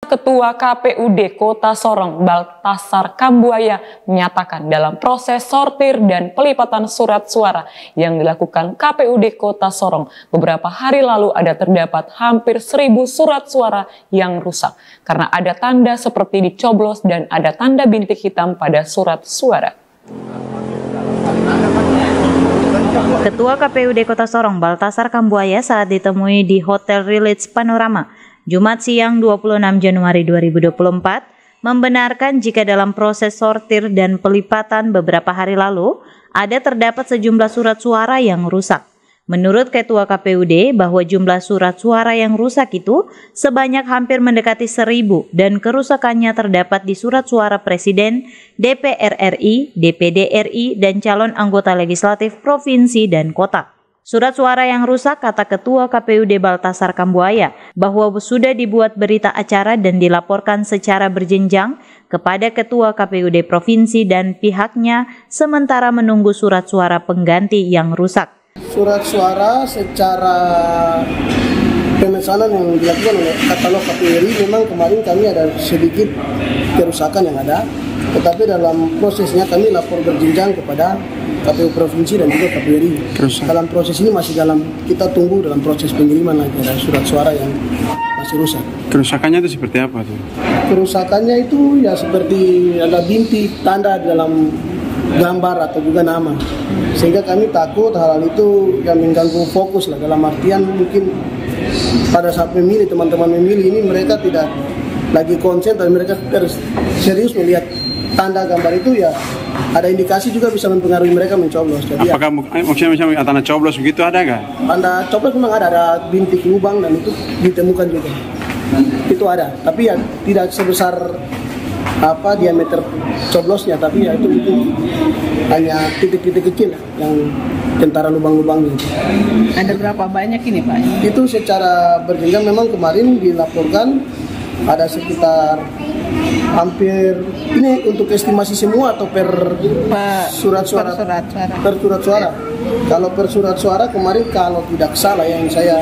Ketua KPUD Kota Sorong, Baltasar Kambuaya, menyatakan dalam proses sortir dan pelipatan surat suara yang dilakukan KPUD Kota Sorong beberapa hari lalu terdapat hampir 1.000 surat suara yang rusak karena ada tanda seperti dicoblos dan ada tanda bintik hitam pada surat suara. Ketua KPUD Kota Sorong, Baltasar Kambuaya, saat ditemui di Hotel Relage Panorama Jumat siang 26 Januari 2024, membenarkan jika dalam proses sortir dan pelipatan beberapa hari lalu ada terdapat sejumlah surat suara yang rusak. Menurut Ketua KPUD bahwa jumlah surat suara yang rusak itu sebanyak hampir mendekati 1.000 dan kerusakannya terdapat di surat suara Presiden, DPR RI, DPD RI, dan calon anggota legislatif provinsi dan kota. Surat suara yang rusak, kata Ketua KPUD Baltasar Kambuaya, bahwa sudah dibuat berita acara dan dilaporkan secara berjenjang kepada Ketua KPUD Provinsi dan pihaknya sementara menunggu surat suara pengganti yang rusak. Surat suara secara pemesanan yang dilakukan oleh katalog KPU RI memang kemarin kami ada sedikit kerusakan yang ada, tetapi dalam prosesnya kami lapor berjenjang kepada KPU Provinsi dan juga KPU RI. Dalam proses ini kita tunggu dalam proses pengiriman lagi ada surat suara yang masih rusak. Kerusakannya itu seperti apa tuh? Kerusakannya itu ya seperti ada bintik, tanda dalam gambar atau juga nama, sehingga kami takut hal itu yang mengganggu fokus lah, dalam artian mungkin pada saat memilih, teman-teman memilih ini mereka tidak lagi konsen dan mereka serius melihat tanda gambar itu, ya ada indikasi juga bisa mempengaruhi mereka mencoblos. Jadi apakah maksudnya tanda coblos begitu ada nggak? Tanda coblos memang ada bintik lubang dan itu ditemukan juga, itu ada, tapi ya tidak sebesar diameter coblosnya, tapi ya itu hanya titik-titik kecil yang tentara lubang-lubangnya. Ada berapa banyak ini Pak? Itu secara berjenjang memang kemarin dilaporkan ada sekitar hampir, ini untuk estimasi semua atau per surat suara? Per surat suara. Kalau per surat suara kemarin kalau tidak salah yang saya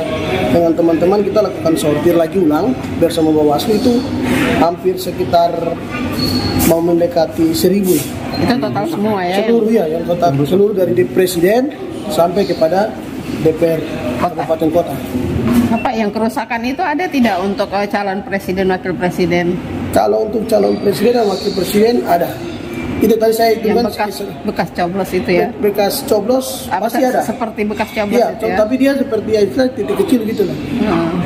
dengan teman-teman kita lakukan sortir lagi ulang bersama Bawaslu, itu hampir sekitar mau mendekati 1.000. Itu total semua ya? Seluruh ya, yang total seluruh dari Presiden sampai kepada DPR Kabupaten Kota. Apa yang kerusakan itu ada tidak untuk calon presiden, wakil presiden? Kalau untuk calon presiden dan wakil presiden ada. Itu tadi saya hitungan bekas coblos itu ya? Bekas coblos pasti ada. Seperti bekas coblos ya, itu ya? Tapi dia seperti titik kecil gitu lah.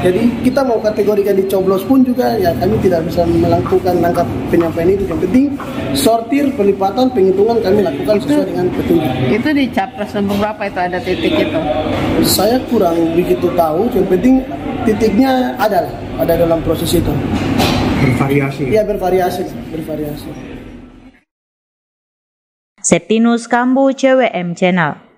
Jadi kita mau kategorikan di coblos pun juga ya kami tidak bisa melakukan langkah penyampaian itu. Yang penting sortir, pelipatan, penghitungan kami lakukan sesuai dengan petunjuk. Itu di capres nomor berapa itu ada titik itu? Saya kurang begitu tahu. Yang penting titiknya ada dalam proses itu. Bervariasi. Iya, bervariasi. Septinus Kambu, CWM Channel.